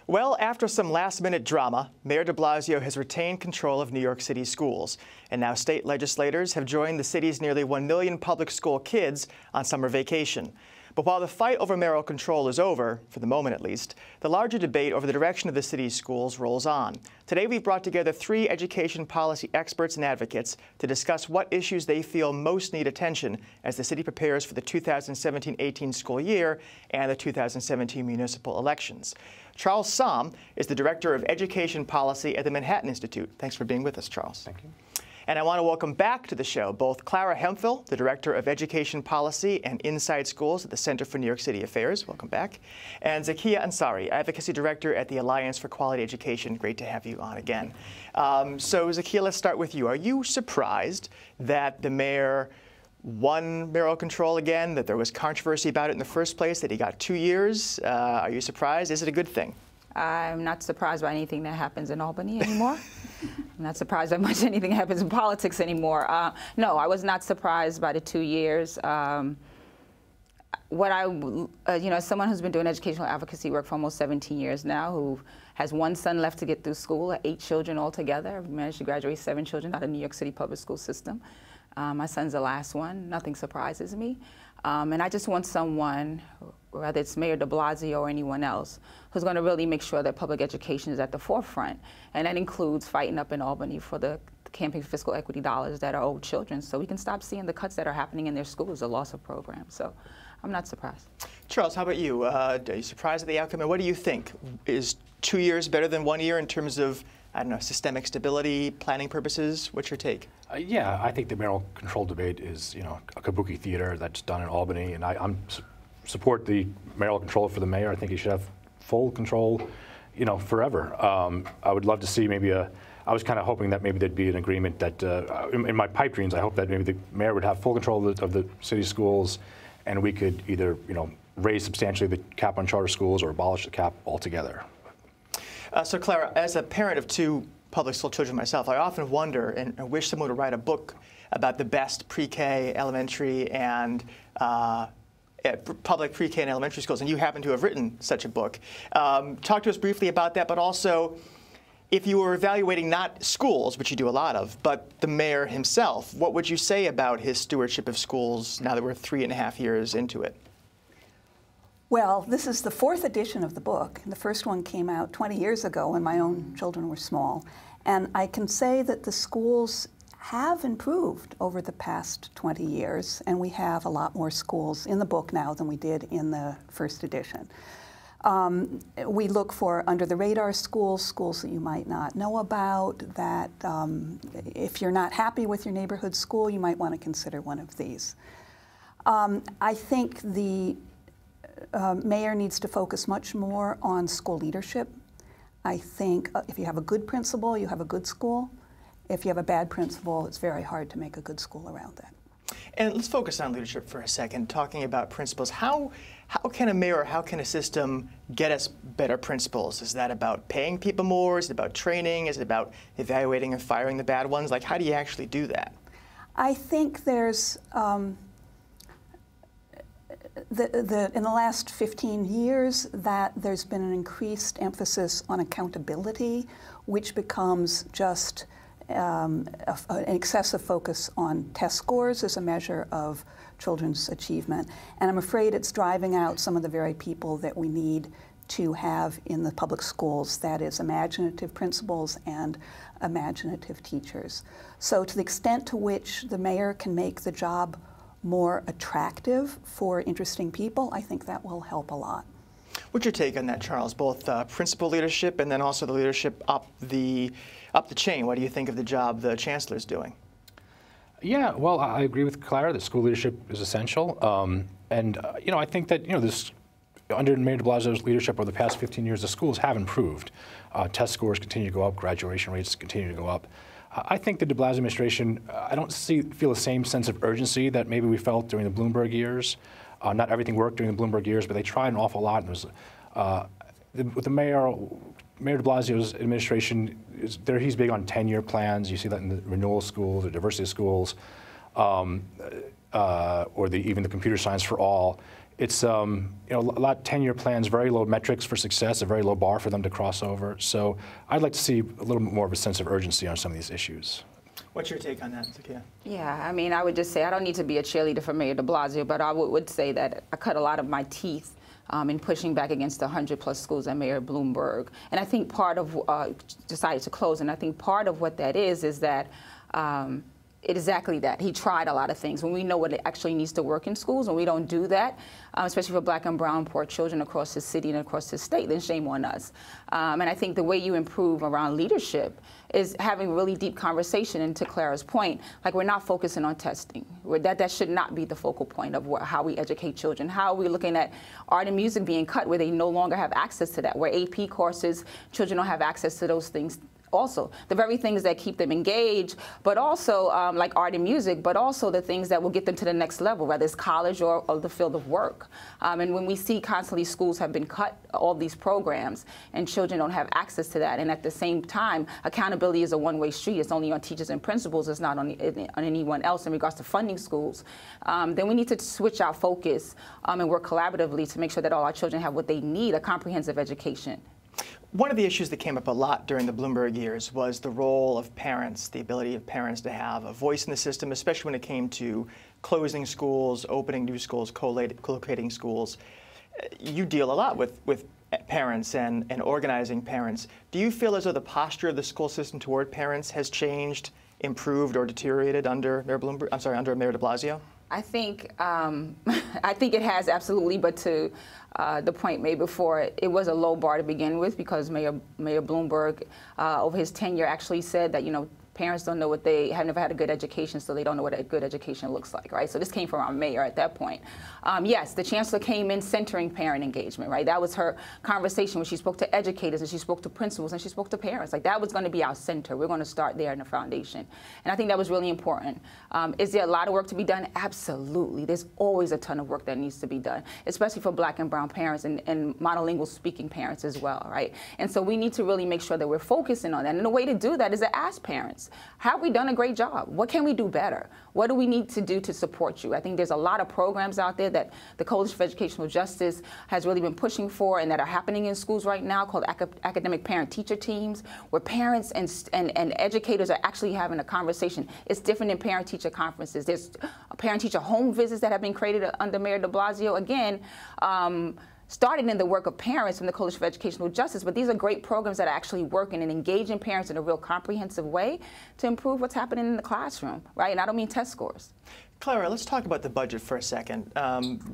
Well, after some last-minute drama, Mayor de Blasio has retained control of New York City schools. And now state legislators have joined the city's nearly 1 million public school kids on summer vacation. But while the fight over mayoral control is over, for the moment at least, the larger debate over the direction of the city's schools rolls on. Today we've brought together 3 education policy experts and advocates to discuss what issues they feel most need attention as the city prepares for the 2017-18 school year and the 2017 municipal elections. Charles Sahm is the Director of Education Policy at the Manhattan Institute. Thanks for being with us, Charles. Thank you. And I want to welcome back to the show both Clara Hemphill, the Director of Education Policy and Insideschools at the Center for New York City Affairs. Welcome back. And Zakiyah Ansari, Advocacy Director at the Alliance for Quality Education. Great to have you on again. So Zakiyah, let's start with you. Are you surprised that the mayor won mayoral control again, that there was controversy about it in the first place, that he got 2 years? Are you surprised? Is it a good thing? I'm not surprised by anything that happens in Albany anymore. I'm not surprised by much anything that happens in politics anymore. No, I was not surprised by the 2 years. As someone who's been doing educational advocacy work for almost 17 years now, who has 1 son left to get through school, 8 children altogether. I've managed to graduate 7 children out of the New York City public school system. My son's the last one. Nothing surprises me. And I just want someone, whether it's Mayor de Blasio or anyone else, who's going to really make sure that public education is at the forefront. And that includes fighting up in Albany for the campaign for fiscal equity dollars that are owed children, so we can stop seeing the cuts that are happening in their schools, the loss of programs. So I'm not surprised. Charles, how about you? Are you surprised at the outcome? And what do you think? Is 2 years better than 1 year in terms of, I don't know, systemic stability, planning purposes? What's your take? Yeah, I think the mayoral control debate is, a kabuki theater that's done in Albany, and I support the mayoral control for the mayor. I think he should have full control, forever. I would love to see I was kind of hoping that maybe there'd be an agreement that, in my pipe dreams, I hope that maybe the mayor would have full control of the city schools, and we could either, raise substantially the cap on charter schools or abolish the cap altogether. So Clara, as a parent of 2 public school children myself, I often wonder and wish someone would write a book about the best pre-K, elementary, and public pre-K and elementary schools, and you happen to have written such a book. Talk to us briefly about that, but also if you were evaluating not schools, which you do a lot of, but the mayor himself, what would you say about his stewardship of schools now that we're 3.5 years into it? Well, this is the 4th edition of the book. The first one came out 20 years ago when my own children were small. And I can say that the schools have improved over the past 20 years, and we have a lot more schools in the book now than we did in the first edition. We look for under-the-radar schools, schools that you might not know about, that if you're not happy with your neighborhood school, you might want to consider one of these. I think the mayor needs to focus much more on school leadership. I think if you have a good principal, you have a good school. If you have a bad principal, it's very hard to make a good school around that. And let's focus on leadership for a second, talking about principals. How can a mayor, how can a system get us better principals? Is that about paying people more? Is it about training? Is it about evaluating and firing the bad ones? Like, how do you actually do that? I think there's in the last 15 years that there's been an increased emphasis on accountability, which becomes just an excessive focus on test scores as a measure of children's achievement. And I'm afraid it's driving out some of the very people that we need to have in the public schools, that is imaginative principals and imaginative teachers. So to the extent to which the mayor can make the job more attractive for interesting people, I think that will help a lot. What's your take on that, Charles? Both principal leadership and then also the leadership up the chain. What do you think of the job the chancellor's doing? Yeah, well, I agree with Clara that school leadership is essential. I think that this under Mayor de Blasio's leadership over the past 15 years, the schools have improved. Test scores continue to go up, graduation rates continue to go up. I think the de Blasio administration, I don't feel the same sense of urgency that maybe we felt during the Bloomberg years. Not everything worked during the Bloomberg years, but they tried an awful lot. And it was, with the Mayor de Blasio's administration, he's big on 10-year plans. You see that in the renewal schools, or diversity schools, or even the computer science for all. it's you know, a lot 10-year plans, very low metrics for success, a very low bar for them to cross over. So I'd like to see a little bit more of a sense of urgency on some of these issues. What's your take on that, Zakiyah? Yeah, I mean, I would just say I don't need to be a cheerleader for Mayor de Blasio, but I would say that I cut a lot of my teeth in pushing back against the 100+ schools that Mayor Bloomberg. And I think part of decided to close, and I think part of what that is that exactly that. He tried a lot of things. When we know what actually needs to work in schools, and we don't do that, especially for Black and brown poor children across the city and across the state, then shame on us. And I think the way you improve around leadership is having really deep conversation. And to Clara's point, like, we're not focusing on testing. That should not be the focal point of how we educate children. How are we looking at art and music being cut where they no longer have access to that, where AP courses, children don't have access to those things. Also, the very things that keep them engaged, but also like art and music, but also the things that will get them to the next level, whether it's college or the field of work. And when we see constantly schools have been cut, all these programs, and children don't have access to that, and at the same time, accountability is a one-way street. It's only on teachers and principals. It's not on anyone else in regards to funding schools. Then we need to switch our focus and work collaboratively to make sure that all our children have what they need, a comprehensive education. One of the issues that came up a lot during the Bloomberg years was the role of parents, the ability of parents to have a voice in the system, especially when it came to closing schools, opening new schools, co-locating schools. You deal a lot with parents and organizing parents. Do you feel as though the posture of the school system toward parents has changed, improved, or deteriorated under Mayor Bloomberg? I'm sorry, under Mayor de Blasio? I think it has, absolutely, but to the point made before, it was a low bar to begin with, because Mayor Bloomberg, over his tenure, actually said that, you know, parents don't know what they have never had a good education, so they don't know what a good education looks like, right? So this came from our mayor at that point. Yes, the chancellor came in centering parent engagement, right? That was her conversation when she spoke to educators and she spoke to principals and she spoke to parents. Like, that was going to be our center. We're going to start there in the foundation. And I think that was really important. Is there a lot of work to be done? Absolutely. There's always a ton of work that needs to be done, especially for Black and brown parents and monolingual speaking parents as well, right? And so we need to really make sure that we're focusing on that. And the way to do that is to ask parents, have we done a great job? What can we do better? What do we need to do to support you? I think there's a lot of programs out there that the Coalition for Educational Justice has really been pushing for and that are happening in schools right now, called academic parent-teacher teams, where parents and educators are actually having a conversation. It's different than parent-teacher conferences. There's parent-teacher home visits that have been created under Mayor de Blasio. Again, started in the work of parents from the Coalition for Educational Justice, but these are great programs that are actually working and engaging parents in a real comprehensive way to improve what's happening in the classroom, right? And I don't mean test scores. Clara, let's talk about the budget for a second.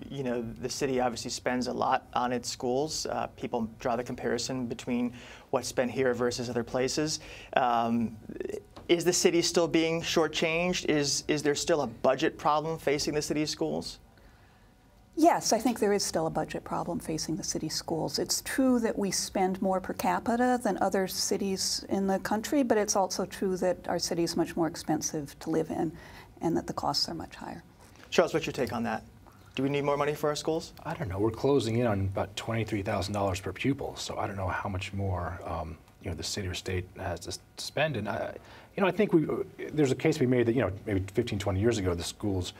You know, the city obviously spends a lot on its schools. People draw the comparison between what's spent here versus other places. Is the city still being shortchanged? Is there still a budget problem facing the city's schools? Yes, I think there is still a budget problem facing the city schools. It's true that we spend more per capita than other cities in the country, but it's also true that our city is much more expensive to live in and that the costs are much higher. Charles, what's your take on that? Do we need more money for our schools? I don't know. We're closing in on about $23,000 per pupil, so I don't know how much more you know, the city or state has to spend. And you know, I think there's a case to be made that, you know, maybe 15, 20 years ago, the schools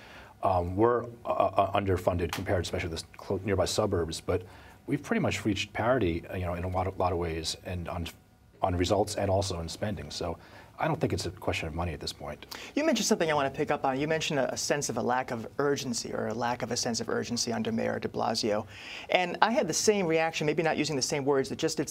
were underfunded compared, especially to the nearby suburbs. But we've pretty much reached parity, you know, in a lot of ways, and on results and also in spending. So I don't think it's a question of money at this point. You mentioned something I want to pick up on. You mentioned a sense of a lack of urgency, or a lack of a sense of urgency under Mayor de Blasio. And I had the same reaction, maybe not using the same words, that just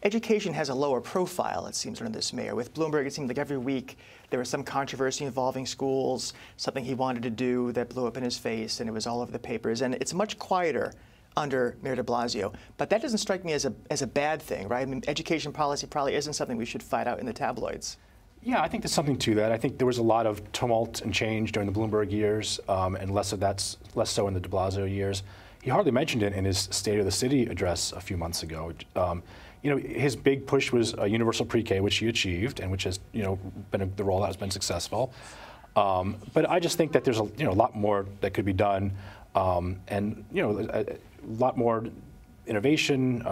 education has a lower profile, it seems, under this mayor. With Bloomberg, it seemed like every week there was some controversy involving schools, something he wanted to do that blew up in his face, and it was all over the papers. And it's much quieter under Mayor de Blasio. But that doesn't strike me as a bad thing, right? I mean, education policy probably isn't something we should fight out in the tabloids. Yeah, I think there's something to that. I think there was a lot of tumult and change during the Bloomberg years, and less so in the de Blasio years. He hardly mentioned it in his State of the City address a few months ago. You know, his big push was universal pre-K, which he achieved, and which has, you know, been the rollout has been successful. But I just think that there's a lot more that could be done, and you know, a lot more innovation,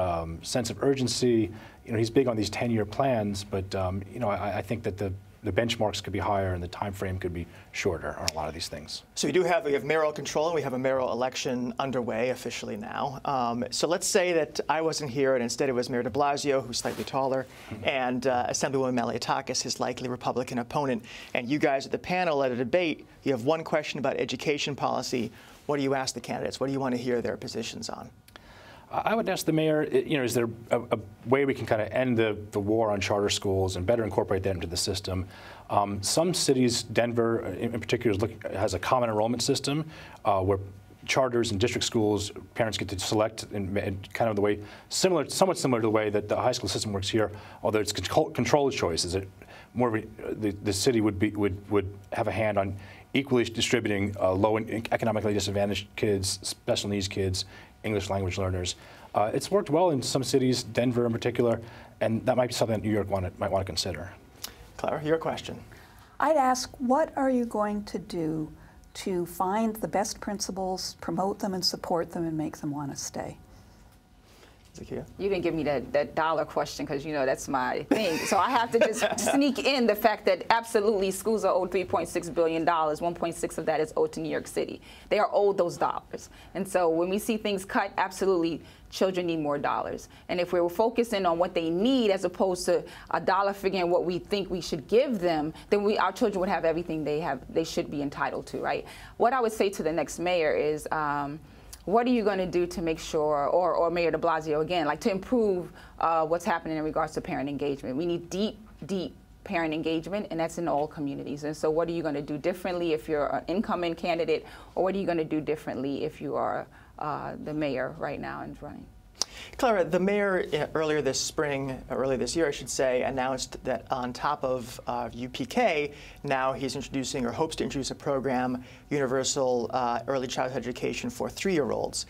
sense of urgency. You know, he's big on these 10-year plans, but you know, I think that the the benchmarks could be higher and the time frame could be shorter on a lot of these things. So we have mayoral control, and we have a mayoral election underway officially now. So let's say that I wasn't here, and instead it was Mayor de Blasio, who's slightly taller, and Assemblywoman Maliotakis, his likely Republican opponent. And you guys at the panel at a debate, you have one question about education policy. What do you ask the candidates? What do you want to hear their positions on? I would ask the mayor, is there a way we can kind of end the war on charter schools and better incorporate that into the system? Some cities, Denver in particular, has a common enrollment system where charters and district schools, parents get to select in kind of the way, somewhat similar to the way that the high school system works here, although it's controlled choices. More of the city would have a hand on equally distributing low and economically disadvantaged kids, special needs kids, English language learners. It's worked well in some cities, Denver in particular, and that might be something that New York might want to consider. Clara, your question. I'd ask, what are you going to do to find the best principals, promote them and support them, and make them want to stay? Zakiyah? You didn't give me that dollar question because, you know, that's my thing. So I have to just sneak in the fact that absolutely schools are owed $3.6 billion. 1.6 of that is owed to New York City. They are owed those dollars. And so when we see things cut, absolutely, children need more dollars. And if we're focusing on what they need as opposed to a dollar figure and what we think we should give them, then our children would have everything they should be entitled to, right? What I would say to the next mayor is, what are you going to do to make sure, or Mayor de Blasio again, like to improve what's happening in regards to parent engagement? We need deep parent engagement, and that's in all communities. And so what are you going to do differently if you're an incoming candidate, or what are you going to do differently if you are the mayor right now and running? Clara, the mayor earlier this year, I should say, announced that on top of UPK, now he's introducing or hopes to introduce a program, universal early childhood education for 3-year-olds.